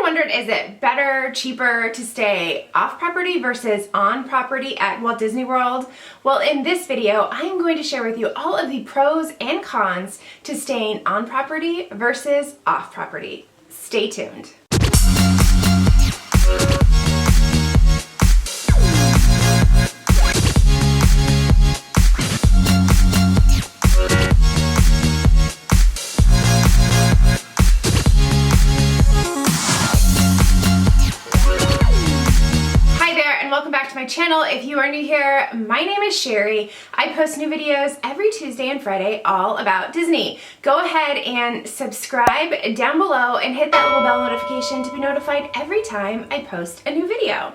wondered, is it better, cheaper to stay off property versus on property at Walt Disney World? Well, in this video, I am going to share with you all of the pros and cons to staying on property versus off property. Stay tuned. My channel. If you are new here, my name is Cheri. I post new videos every Tuesday and Friday all about Disney. Go ahead and subscribe down below and hit that little bell notification to be notified every time I post a new video.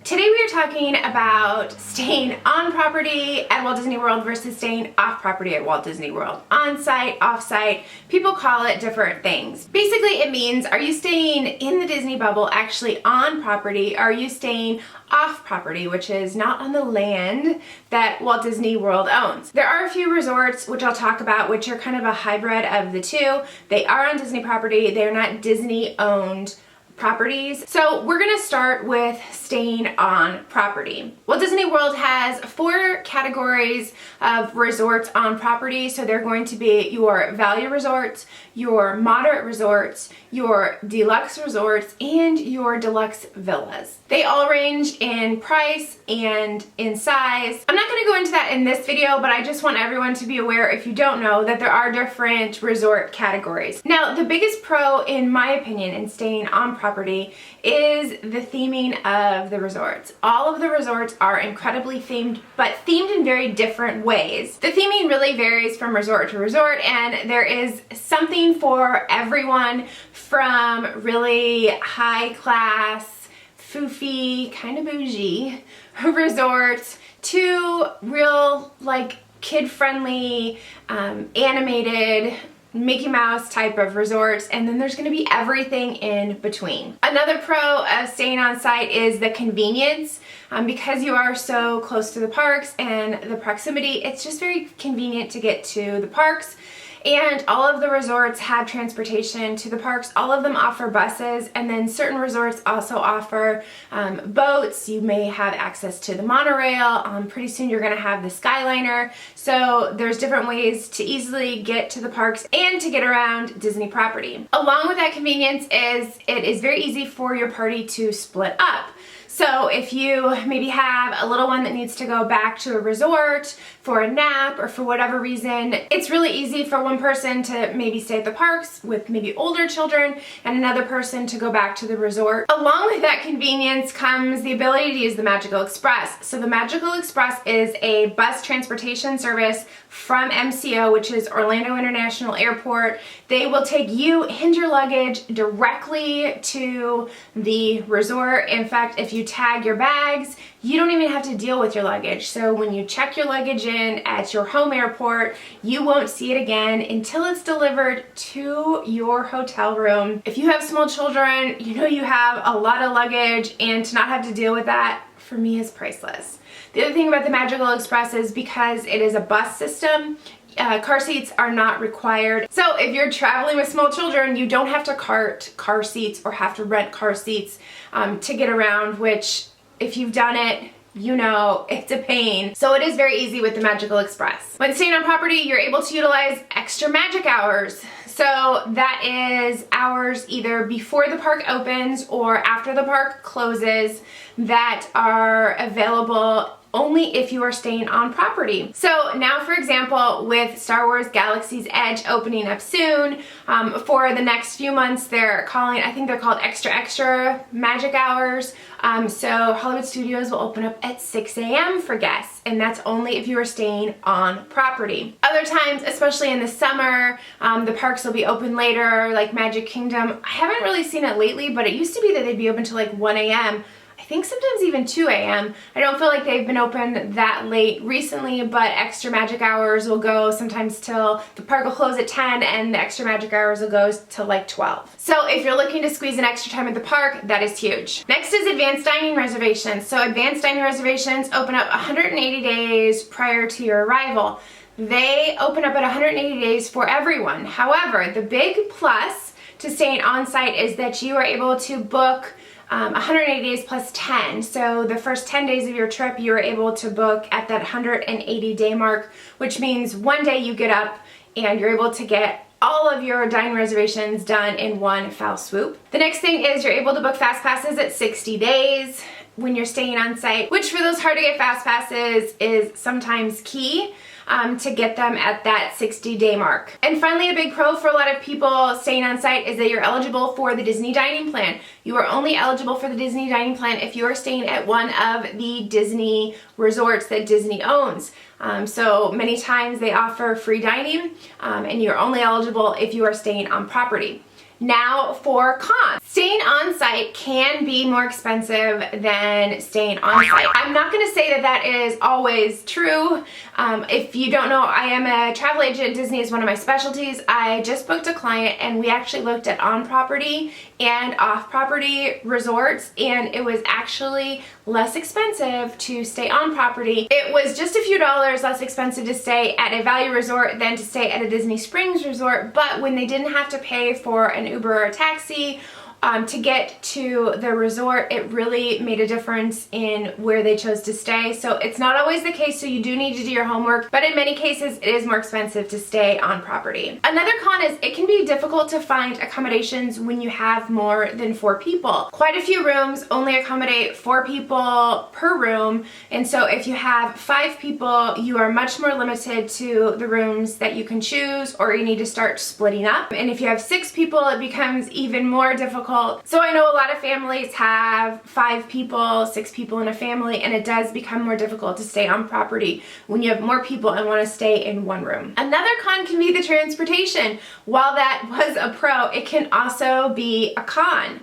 Today we are talking about staying on property at Walt Disney World versus staying off property at Walt Disney World. On-site, off-site, people call it different things. Basically it means, are you staying in the Disney bubble actually on property? Are you staying off property, which is not on the land that Walt Disney World owns? There are a few resorts, which I'll talk about, which are kind of a hybrid of the two. They are on Disney property. They're not Disney owned properties. So we're gonna start with staying on property. Walt Disney World has 4 categories of resorts on property. So they're going to be your value resorts, your moderate resorts, your deluxe resorts, and your deluxe villas. They all range in price and in size. I'm not gonna go into that in this video, but I just want everyone to be aware, if you don't know, that there are different resort categories. Now, the biggest pro, in my opinion, in staying on property is the theming of the resorts. All of the resorts are incredibly themed, but themed in very different ways. The theming really varies from resort to resort, and there is something for everyone, from really high class, foofy, kind of bougie resorts to real like kid-friendly, animated, Mickey Mouse type of resorts, and then there's going to be everything in between. Another pro of staying on site is the convenience. Because you are so close to the parks and the proximity, it's just very convenient to get to the parks. And all of the resorts have transportation to the parks. All of them offer buses, and then certain resorts also offer boats. You may have access to the monorail. Pretty soon you're gonna have the Skyliner. So there's different ways to easily get to the parks and to get around Disney property. Along with that convenience is it is very easy for your party to split up. So if you maybe have a little one that needs to go back to a resort for a nap or for whatever reason, it's really easy for one person to maybe stay at the parks with maybe older children and another person to go back to the resort. Along with that convenience comes the ability to use the Magical Express. So the Magical Express is a bus transportation service from MCO, which is Orlando International Airport. They will take you and your luggage directly to the resort. In fact, if you tag your bags, you don't even have to deal with your luggage. So when you check your luggage in at your home airport, you won't see it again until it's delivered to your hotel room. If you have small children, you know you have a lot of luggage, and to not have to deal with that, for me, is priceless. The other thing about the Magical Express is because it is a bus system, car seats are not required. So if you're traveling with small children, you don't have to cart car seats or have to rent car seats to get around, which if you've done it, you know it's a pain. So it is very easy with the Magical Express. When staying on property, you're able to utilize extra magic hours. So that is hours either before the park opens or after the park closes that are available only if you are staying on property. So now, for example, with Star Wars Galaxy's Edge opening up soon, for the next few months, they're calling, I think they're called extra magic hours. So Hollywood Studios will open up at 6 a.m. for guests, and that's only if you are staying on property. Other times, especially in the summer, the parks will be open later, like Magic Kingdom. I haven't really seen it lately, but it used to be that they'd be open till like 1 a.m. I think sometimes even 2 a.m. I don't feel like they've been open that late recently, but extra magic hours will go sometimes till the park will close at 10 and the extra magic hours will go till like 12. So if you're looking to squeeze in extra time at the park, that is huge. Next is advanced dining reservations. So advanced dining reservations open up 180 days prior to your arrival. They open up at 180 days for everyone. However, the big plus to staying on site is that you are able to book 180 days plus 10. So the first 10 days of your trip, you're able to book at that 180 day mark, which means one day you get up and you're able to get all of your dining reservations done in one foul swoop. The next thing is you're able to book fast passes at 60 days when you're staying on site, which for those hard to get fast passes is sometimes key to get them at that 60-day mark. And finally, a big pro for a lot of people staying on site is that you're eligible for the Disney dining plan. You are only eligible for the Disney dining plan if you are staying at one of the Disney resorts that Disney owns. So many times they offer free dining, and you're only eligible if you are staying on property. Now for cons. Staying on site can be more expensive than staying on site. I'm not going to say that that is always true. If you don't know, I am a travel agent. Disney is one of my specialties. I just booked a client and we actually looked at on-property and off-property resorts, and it was actually less expensive to stay on property. It was just a few dollars less expensive to stay at a value resort than to stay at a Disney Springs resort, but when they didn't have to pay for an Uber or a taxi to get to the resort, it really made a difference in where they chose to stay. So it's not always the case, so you do need to do your homework, but in many cases it is more expensive to stay on property. Another con is it can be difficult to find accommodations when you have more than 4 people. Quite a few rooms only accommodate 4 people per room, and so if you have 5 people, you are much more limited to the rooms that you can choose, or you need to start splitting up. And if you have 6 people, it becomes even more difficult. So I know a lot of families have 5 people, 6 people in a family, and it does become more difficult to stay on property when you have more people and want to stay in one room. Another con can be the transportation. While that was a pro, it can also be a con.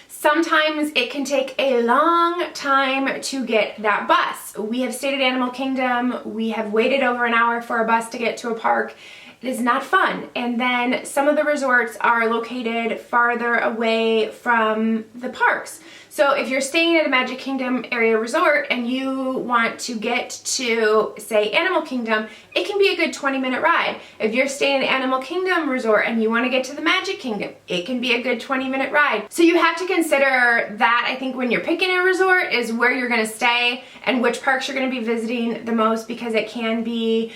Sometimes it can take a long time to get that bus. We have stayed at Animal Kingdom. We have waited over an hour for a bus to get to a park. It is not fun. And then some of the resorts are located farther away from the parks. So if you're staying at a Magic Kingdom area resort and you want to get to, say, Animal Kingdom, it can be a good 20-minute ride. If you're staying at Animal Kingdom resort and you want to get to the Magic Kingdom, it can be a good 20-minute ride. So you have to consider that, I think, when you're picking a resort, is where you're going to stay and which parks you're going to be visiting the most, because it can be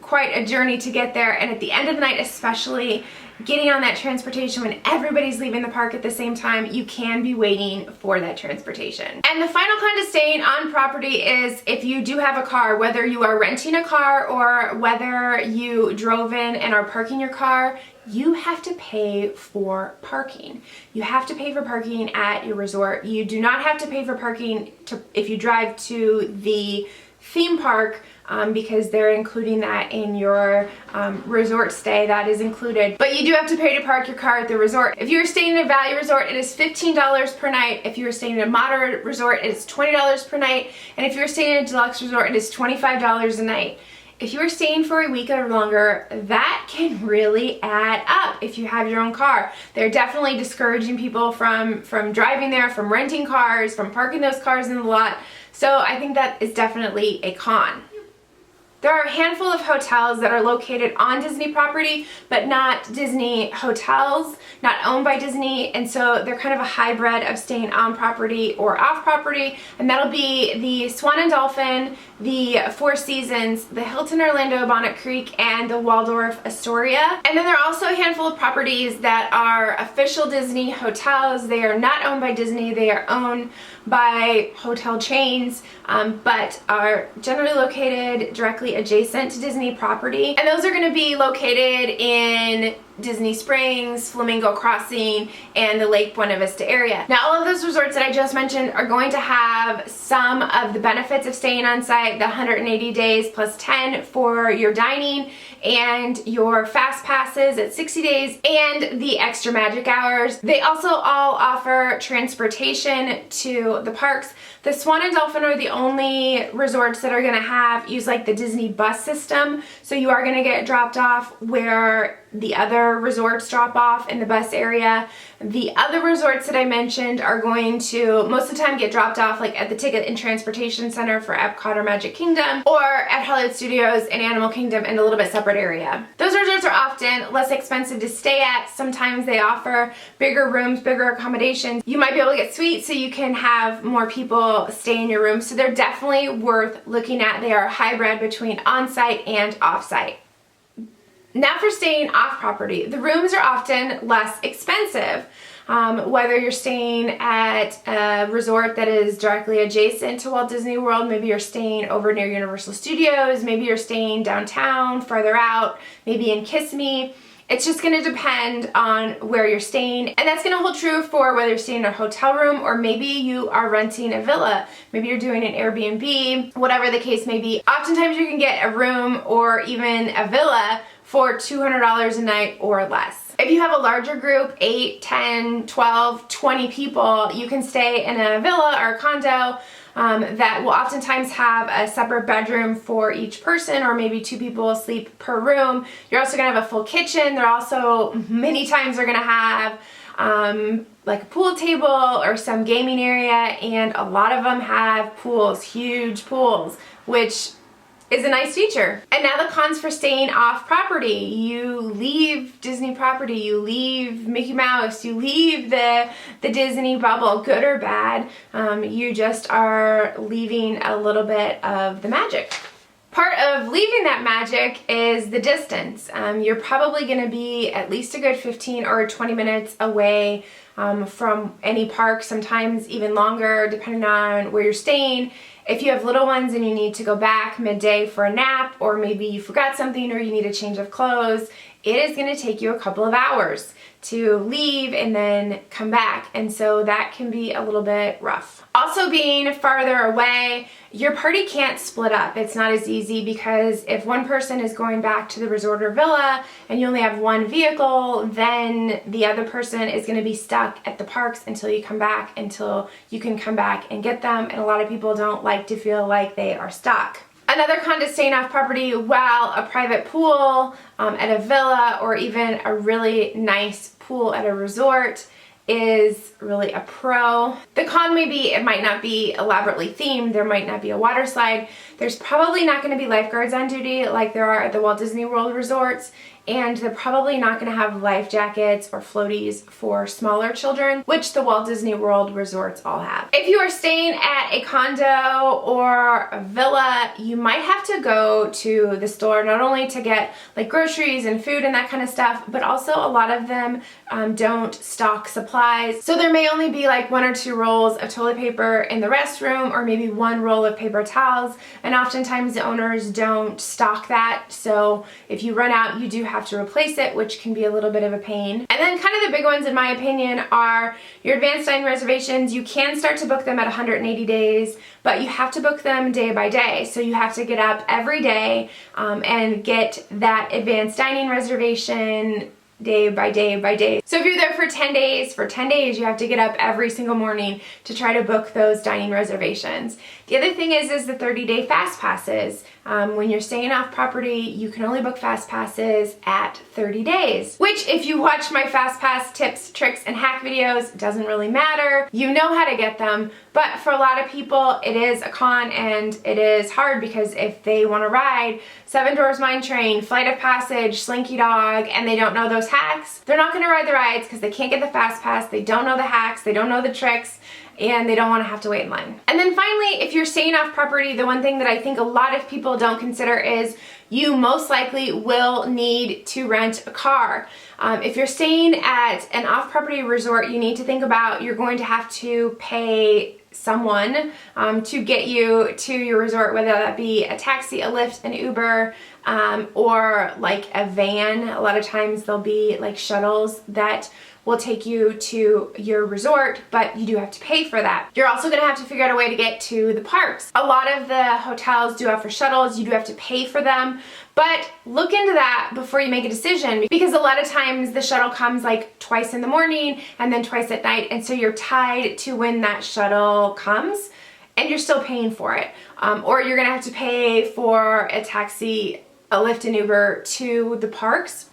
quite a journey to get there. And at the end of the night, especially, getting on that transportation when everybody's leaving the park at the same time, you can be waiting for that transportation. And the final con to staying on property is if you do have a car, whether you are renting a car or whether you drove in and are parking your car, you have to pay for parking. You have to pay for parking at your resort. You do not have to pay for parking if you drive to the theme park, because they're including that in your resort stay. That is included. But you do have to pay to park your car at the resort. If you're staying in a value resort, it is $15 per night. If you're staying in a moderate resort, it is $20 per night. And if you're staying in a deluxe resort, it is $25 a night. If you're staying for a week or longer, that can really add up if you have your own car. They're definitely discouraging people from driving there, from renting cars, from parking those cars in the lot. So I think that is definitely a con. There are a handful of hotels that are located on Disney property, but not Disney hotels, not owned by Disney, and so they're kind of a hybrid of staying on property or off property, and that'll be the Swan and Dolphin, the Four Seasons, the Hilton Orlando Bonnet Creek, and the Waldorf Astoria. And then there are also a handful of properties that are official Disney hotels. They are not owned by Disney, they are owned by hotel chains, but are generally located directly adjacent to Disney property. And those are going to be located in Disney Springs, Flamingo Crossing, and the Lake Buena Vista area. Now, all of those resorts that I just mentioned are going to have some of the benefits of staying on site, the 180 days plus 10 for your dining, and your fast passes at 60 days, and the extra magic hours. They also all offer transportation to the parks. The Swan and Dolphin are the only resorts that are going to use like the Disney bus system, so you are going to get dropped off where the other resorts drop off in the bus area. The other resorts that I mentioned are going to most of the time get dropped off like at the Ticket and Transportation Center for Epcot or Magic Kingdom, or at Hollywood Studios and Animal Kingdom in a little bit separate area. Those resorts are often less expensive to stay at. Sometimes they offer bigger rooms, bigger accommodations. You might be able to get suites so you can have more people stay in your room. So they're definitely worth looking at. They are a hybrid between on-site and off-site. Now for staying off property, the rooms are often less expensive. Whether you're staying at a resort that is directly adjacent to Walt Disney World, maybe you're staying over near Universal Studios, maybe you're staying downtown, farther out, maybe in Kissimmee. It's just going to depend on where you're staying, and that's going to hold true for whether you're staying in a hotel room or maybe you are renting a villa. Maybe you're doing an Airbnb, whatever the case may be. Oftentimes you can get a room or even a villa for $200 a night or less. If you have a larger group, 8, 10, 12, 20 people, you can stay in a villa or a condo that will oftentimes have a separate bedroom for each person, or maybe 2 people sleep per room. You're also gonna have a full kitchen. They're also, many times they're gonna have like a pool table or some gaming area, and a lot of them have pools, huge pools, which is a nice feature. And now the cons for staying off property. You leave Disney property, you leave Mickey Mouse, you leave the Disney bubble, good or bad. You just are leaving a little bit of the magic. Part of leaving that magic is the distance. You're probably gonna be at least a good 15 or 20 minutes away from any park, sometimes even longer depending on where you're staying. If you have little ones and you need to go back midday for a nap, or maybe you forgot something or you need a change of clothes, it is going to take you a couple of hours to leave and then come back, and so that can be a little bit rough. Also, being farther away, your party can't split up. It's not as easy, because if one person is going back to the resort or villa and you only have one vehicle, then the other person is going to be stuck at the parks until you come back, until you can come back and get them, and a lot of people don't like to feel like they are stuck. Another con to staying off property, while a private pool at a villa or even a really nice pool at a resort is really a pro. The con may be it might not be elaborately themed, there might not be a water slide, there's probably not going to be lifeguards on duty like there are at the Walt Disney World resorts, and they're probably not going to have life jackets or floaties for smaller children, which the Walt Disney World resorts all have. If you are staying at a condo or a villa, you might have to go to the store not only to get like groceries and food and that kind of stuff, but also a lot of them don't stock supplies. So there may only be like 1 or 2 rolls of toilet paper in the restroom, or maybe 1 roll of paper towels, and oftentimes the owners don't stock that. So if you run out, you do have to replace it, which can be a little bit of a pain. And then kind of the big ones in my opinion are your advanced dining reservations. You can start to book them at 180 days, but you have to book them day by day. So you have to get up every day and get that advanced dining reservation day by day by day. So if you're there for 10 days, you have to get up every single morning to try to book those dining reservations. The other thing is the 30-day fast passes. When you're staying off property, you can only book fast passes at 30 days, which if you watch my fast pass tips, tricks, and hack videos, doesn't really matter. You know how to get them, but for a lot of people, it is a con and it is hard, because if they want to ride Seven Dwarfs Mine Train, Flight of Passage, Slinky Dog, and they don't know those hacks, they're not going to ride the rides because they can't get the fast pass, they don't know the hacks, they don't know the tricks, and they don't want to have to wait in line. And then finally, if you're staying off property, the one thing that I think a lot of people don't consider is you most likely will need to rent a car. If you're staying at an off-property resort, you need to think about you're going to have to pay someone to get you to your resort, whether that be a taxi, a Lyft, an Uber, or like a van. A lot of times there'll be like shuttles that will take you to your resort, but you do have to pay for that. You're also gonna have to figure out a way to get to the parks. A lot of the hotels do offer shuttles, you do have to pay for them, but look into that before you make a decision, because a lot of times the shuttle comes like twice in the morning and then twice at night, and so you're tied to when that shuttle comes and you're still paying for it. Or you're gonna have to pay for a taxi, a Lyft, and Uber to the parks.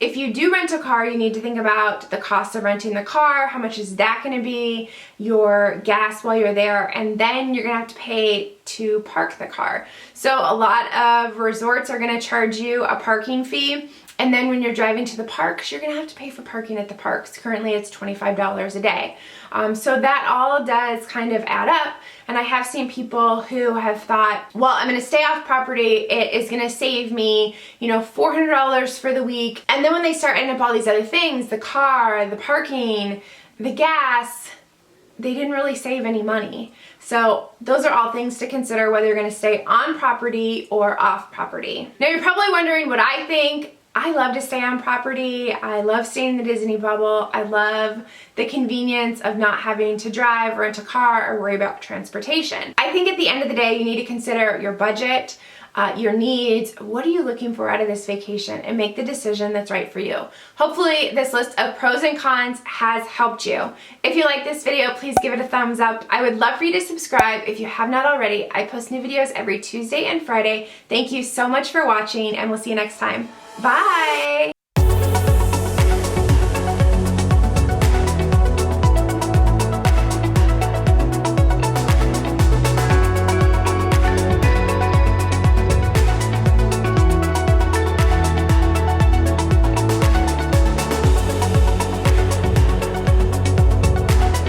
if you do rent a car, you need to think about the cost of renting the car, how much is that going to be, your gas while you're there, and then you're going to have to pay to park the car. So a lot of resorts are going to charge you a parking fee. And then when you're driving to the parks, you're gonna have to pay for parking at the parks. Currently it's $25 a day. So that all does kind of add up. And I have seen people who have thought, well, I'm gonna stay off property. It is gonna save me, you know, $400 for the week. And then when they start adding up all these other things, the car, the parking, the gas, they didn't really save any money. So those are all things to consider whether you're gonna stay on property or off property. Now you're probably wondering what I think. I love to stay on property. I love staying in the Disney bubble. I love the convenience of not having to drive, rent a car, or worry about transportation. I think at the end of the day, you need to consider your budget, your needs. What are you looking for out of this vacation, and make the decision that's right for you. Hopefully this list of pros and cons has helped you. If you like this video, please give it a thumbs up. I would love for you to subscribe if you have not already. I post new videos every Tuesday and Friday. Thank you so much for watching, and we'll see you next time. Bye!